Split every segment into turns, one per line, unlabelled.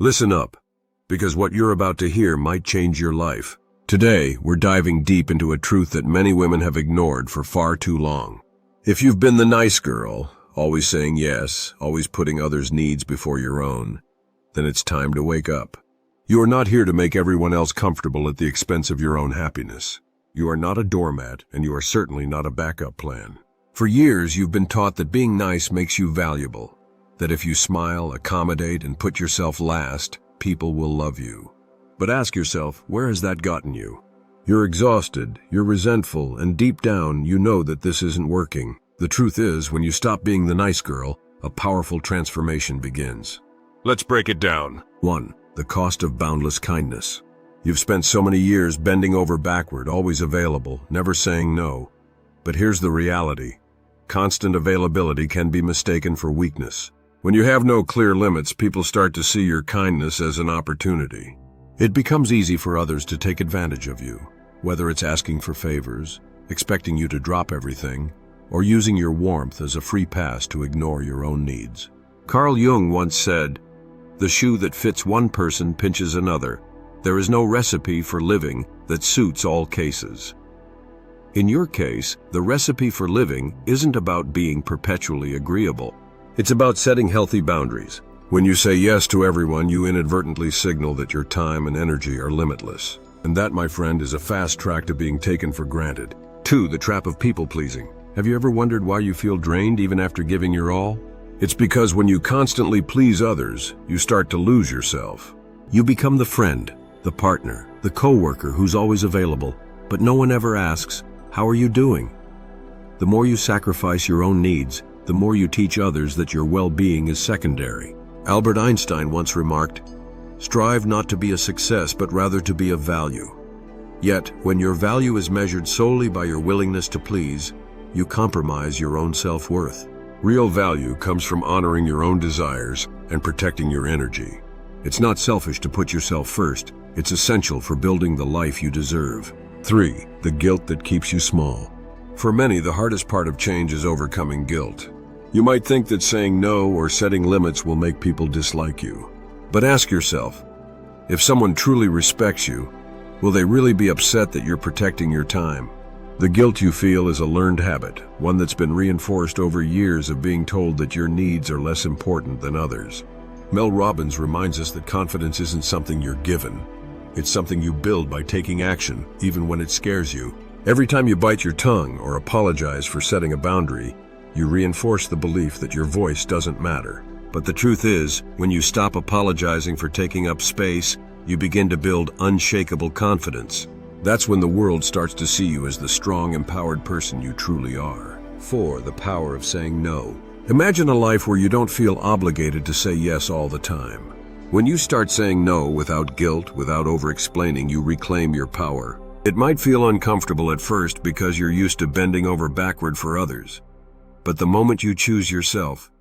Listen up, because what you're about to hear might change your life. Today, we're diving deep into a truth that many women have ignored for far too long. If you've been the nice girl, always saying yes, always putting others' needs before your own, then it's time to wake up. You are not here to make everyone else comfortable at the expense of your own happiness. You are not a doormat, and you are certainly not a backup plan. For years, you've been taught that being nice makes you valuable, that if you smile, accommodate, and put yourself last, people will love you. But ask yourself, where has that gotten you? You're exhausted, you're resentful, and deep down, you know that this isn't working. The truth is, when you stop being the nice girl, a powerful transformation begins. Let's break it down. 1. The cost of boundless kindness. You've spent so many years bending over backward, always available, never saying no. But here's the reality. Constant availability can be mistaken for weakness. When you have no clear limits, people start to see your kindness as an opportunity. It becomes easy for others to take advantage of you, whether it's asking for favors, expecting you to drop everything, or using your warmth as a free pass to ignore your own needs. Carl Jung once said, "The shoe that fits one person pinches another. There is no recipe for living that suits all cases." In your case, the recipe for living isn't about being perpetually agreeable. It's about setting healthy boundaries. When you say yes to everyone, you inadvertently signal that your time and energy are limitless. And that, my friend, is a fast track to being taken for granted. 2. The trap of people-pleasing. Have you ever wondered why you feel drained even after giving your all? It's because when you constantly please others, you start to lose yourself. You become the friend, the partner, the coworker who's always available, but no one ever asks, "How are you doing?" The more you sacrifice your own needs, the more you teach others that your well-being is secondary. Albert Einstein once remarked, "Strive not to be a success, but rather to be of value." Yet, when your value is measured solely by your willingness to please, you compromise your own self-worth. Real value comes from honoring your own desires and protecting your energy. It's not selfish to put yourself first. It's essential for building the life you deserve. 3. The guilt that keeps you small. For many, the hardest part of change is overcoming guilt. You might think that saying no or setting limits will make people dislike you. But ask yourself, if someone truly respects you, will they really be upset that you're protecting your time? The guilt you feel is a learned habit, one that's been reinforced over years of being told that your needs are less important than others. Mel Robbins reminds us that confidence isn't something you're given. It's something you build by taking action, even when it scares you. Every time you bite your tongue or apologize for setting a boundary, you reinforce the belief that your voice doesn't matter. But the truth is, when you stop apologizing for taking up space, you begin to build unshakable confidence. That's when the world starts to see you as the strong, empowered person you truly are. 4. The power of saying no. Imagine a life where you don't feel obligated to say yes all the time. When you start saying no without guilt, without over-explaining, you reclaim your power. It might feel uncomfortable at first because you're used to bending over backward for others. But the moment you choose yourself,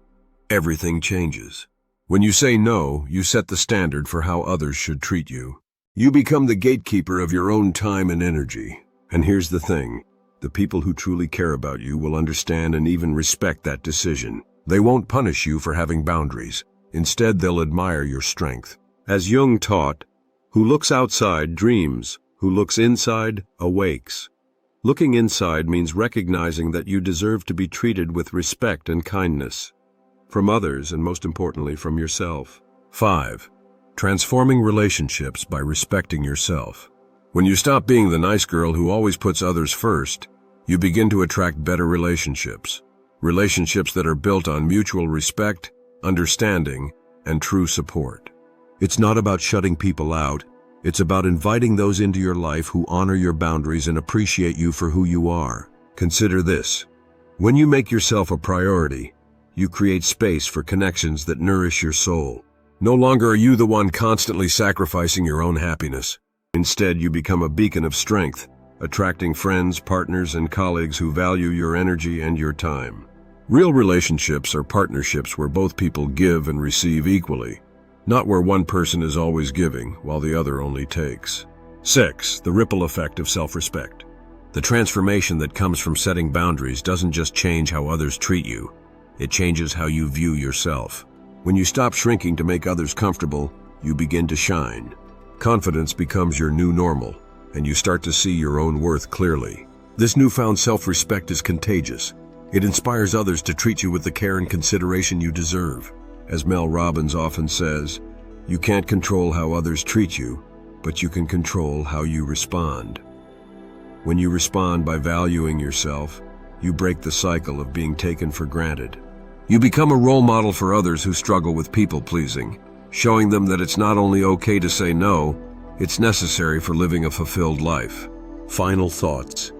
everything changes. When you say no, you set the standard for how others should treat you. You become the gatekeeper of your own time and energy. And here's the thing, the people who truly care about you will understand and even respect that decision. They won't punish you for having boundaries. Instead, they'll admire your strength. As Jung taught, who looks outside dreams, who looks inside awakes. Looking inside means recognizing that you deserve to be treated with respect and kindness from others, and most importantly, from yourself. 5. Transforming relationships by respecting yourself. When you stop being the nice girl who always puts others first, you begin to attract better relationships. Relationships that are built on mutual respect, understanding, and true support. It's not about shutting people out. It's about inviting those into your life who honor your boundaries and appreciate you for who you are. Consider this. When you make yourself a priority, you create space for connections that nourish your soul. No longer are you the one constantly sacrificing your own happiness. Instead, you become a beacon of strength, attracting friends, partners, and colleagues who value your energy and your time. Real relationships are partnerships where both people give and receive equally, not where one person is always giving while the other only takes. 6. The ripple effect of self-respect. The transformation that comes from setting boundaries doesn't just change how others treat you, it changes how you view yourself. When you stop shrinking to make others comfortable, you begin to shine. Confidence becomes your new normal, and you start to see your own worth clearly. This newfound self-respect is contagious. It inspires others to treat you with the care and consideration you deserve. As Mel Robbins often says, you can't control how others treat you, but you can control how you respond. When you respond by valuing yourself, you break the cycle of being taken for granted. You become a role model for others who struggle with people-pleasing, showing them that it's not only okay to say no, it's necessary for living a fulfilled life. Final thoughts.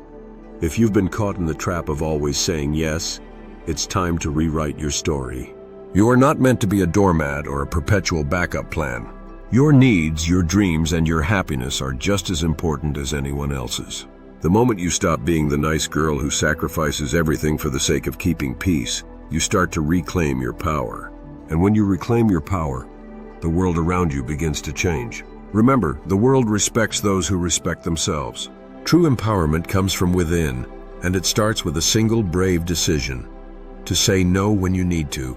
If you've been caught in the trap of always saying yes, it's time to rewrite your story. You are not meant to be a doormat or a perpetual backup plan. Your needs, your dreams, and your happiness are just as important as anyone else's. The moment you stop being the nice girl who sacrifices everything for the sake of keeping peace, you start to reclaim your power. And when you reclaim your power, the world around you begins to change. Remember, the world respects those who respect themselves. True empowerment comes from within, and it starts with a single brave decision: to say no when you need to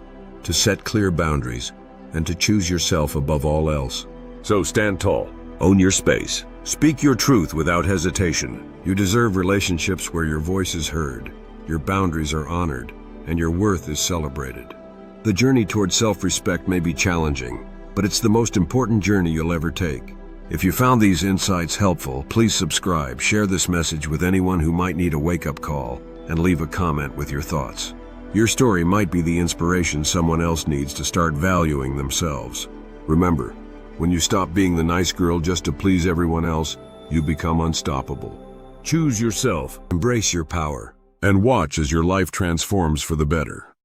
set clear boundaries, and to choose yourself above all else. So stand tall, own your space, speak your truth without hesitation. You deserve relationships where your voice is heard, your boundaries are honored, and your worth is celebrated. The journey toward self-respect may be challenging, but it's the most important journey you'll ever take. If you found these insights helpful, please subscribe, share this message with anyone who might need a wake-up call, and leave a comment with your thoughts. Your story might be the inspiration someone else needs to start valuing themselves. Remember, when you stop being the nice girl just to please everyone else, you become unstoppable. Choose yourself, embrace your power, and watch as your life transforms for the better.